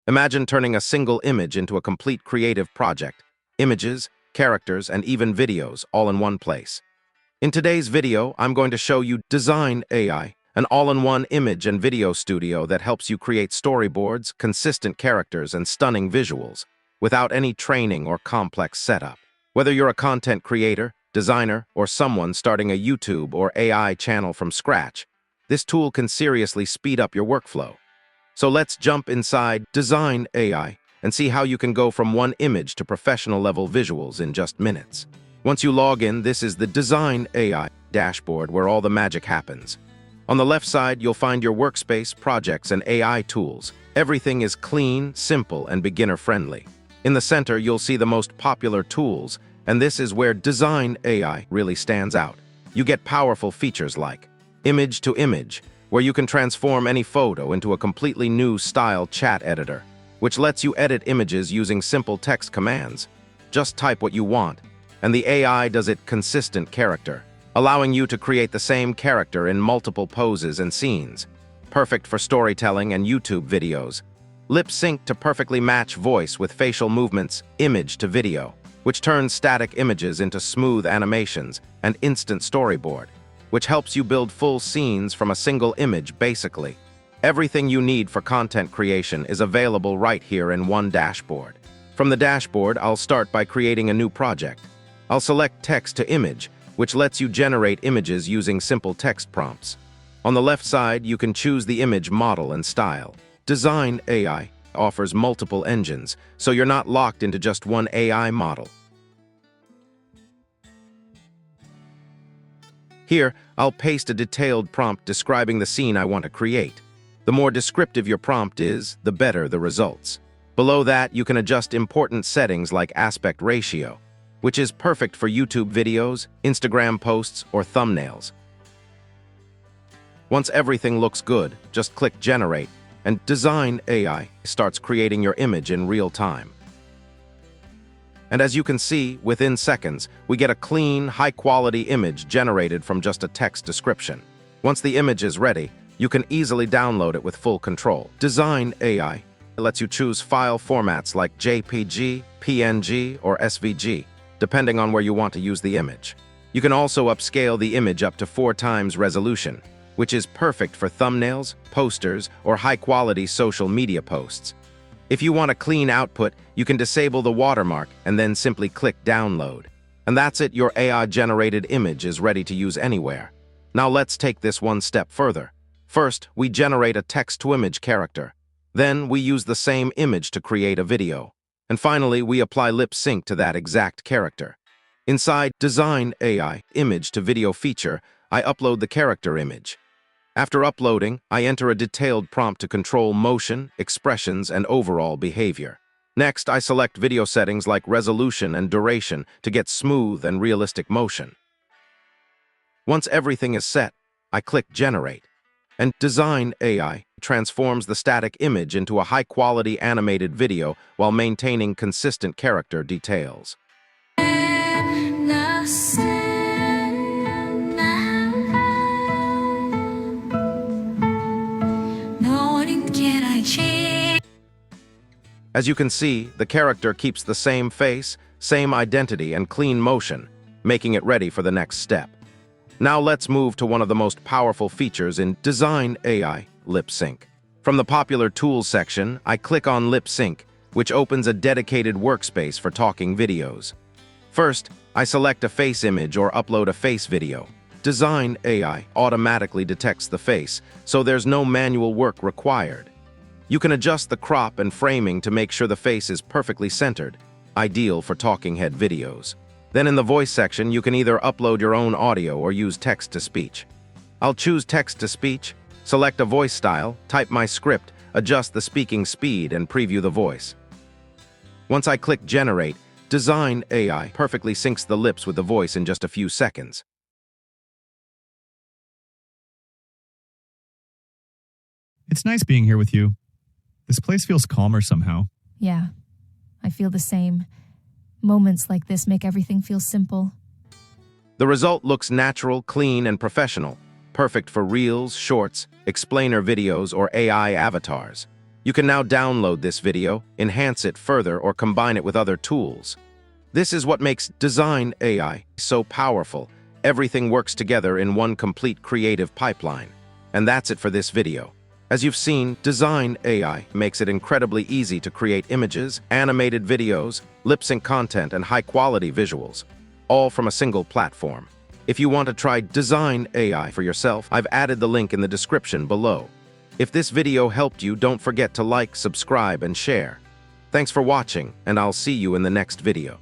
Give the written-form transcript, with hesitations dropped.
Imagine turning a single image into a complete creative project. Images, characters, and even videos all in one place. In today's video, I'm going to show you Dzine AI, an all-in-one image and video studio that helps you create storyboards, consistent characters, and stunning visuals, without any training or complex setup. Whether you're a content creator, designer, or someone starting a YouTube or AI channel from scratch, this tool can seriously speed up your workflow. So let's jump inside Dzine AI and see how you can go from one image to professional-level visuals in just minutes. Once you log in, this is the Dzine AI dashboard where all the magic happens. On the left side, you'll find your workspace, projects, and AI tools. Everything is clean, simple, and beginner-friendly. In the center, you'll see the most popular tools, and this is where Dzine AI really stands out. You get powerful features like image to image, where you can transform any photo into a completely new style chat editor, which lets you edit images using simple text commands. Just type what you want, and the AI does it consistent character, allowing you to create the same character in multiple poses and scenes. Perfect for storytelling and YouTube videos. Lip sync to perfectly match voice with facial movements, image to video, which turns static images into smooth animations, and instant storyboard, which helps you build full scenes from a single image basically. Everything you need for content creation is available right here in one dashboard. From the dashboard, I'll start by creating a new project. I'll select text to image, which lets you generate images using simple text prompts. On the left side, you can choose the image model and style. Dzine AI offers multiple engines, so you're not locked into just one AI model. Here, I'll paste a detailed prompt describing the scene I want to create. The more descriptive your prompt is, the better the results. Below that, you can adjust important settings like aspect ratio, which is perfect for YouTube videos, Instagram posts, or thumbnails. Once everything looks good, just click Generate, and Dzine AI starts creating your image in real time. And as you can see, within seconds, we get a clean, high-quality image generated from just a text description. Once the image is ready, you can easily download it with full control. Dzine AI lets you choose file formats like JPG, PNG, or SVG, depending on where you want to use the image. You can also upscale the image up to 4 times resolution, which is perfect for thumbnails, posters, or high-quality social media posts. If you want a clean output, you can disable the watermark and then simply click Download. And that's it, your AI-generated image is ready to use anywhere. Now let's take this one step further. First, we generate a text-to-image character. Then, we use the same image to create a video. And finally, we apply lip sync to that exact character. Inside Dzine AI image to video feature, I upload the character image. After uploading, I enter a detailed prompt to control motion, expressions, and overall behavior. Next, I select video settings like resolution and duration to get smooth and realistic motion. Once everything is set, I click Generate, and Dzine AI transforms the static image into a high-quality animated video while maintaining consistent character details. As you can see, the character keeps the same face, same identity, and clean motion, making it ready for the next step. Now let's move to one of the most powerful features in Dzine AI, Lip Sync. From the popular Tools section, I click on Lip Sync, which opens a dedicated workspace for talking videos. First, I select a face image or upload a face video. Dzine AI automatically detects the face, so there's no manual work required. You can adjust the crop and framing to make sure the face is perfectly centered, ideal for talking head videos. Then in the voice section, you can either upload your own audio or use text-to-speech. I'll choose text-to-speech, select a voice style, type my script, adjust the speaking speed, and preview the voice. Once I click Generate, Dzine AI perfectly syncs the lips with the voice in just a few seconds. It's nice being here with you. This place feels calmer somehow. Yeah, I feel the same. Moments like this make everything feel simple. The result looks natural, clean, and professional, perfect for reels, shorts, explainer videos, or AI avatars. You can now download this video, enhance it further, or combine it with other tools. This is what makes Dzine AI so powerful. Everything works together in one complete creative pipeline. And that's it for this video. As you've seen, Dzine AI makes it incredibly easy to create images, animated videos, lip-sync content, and high-quality visuals, all from a single platform. If you want to try Dzine AI for yourself, I've added the link in the description below. If this video helped you, don't forget to like, subscribe, and share. Thanks for watching, and I'll see you in the next video.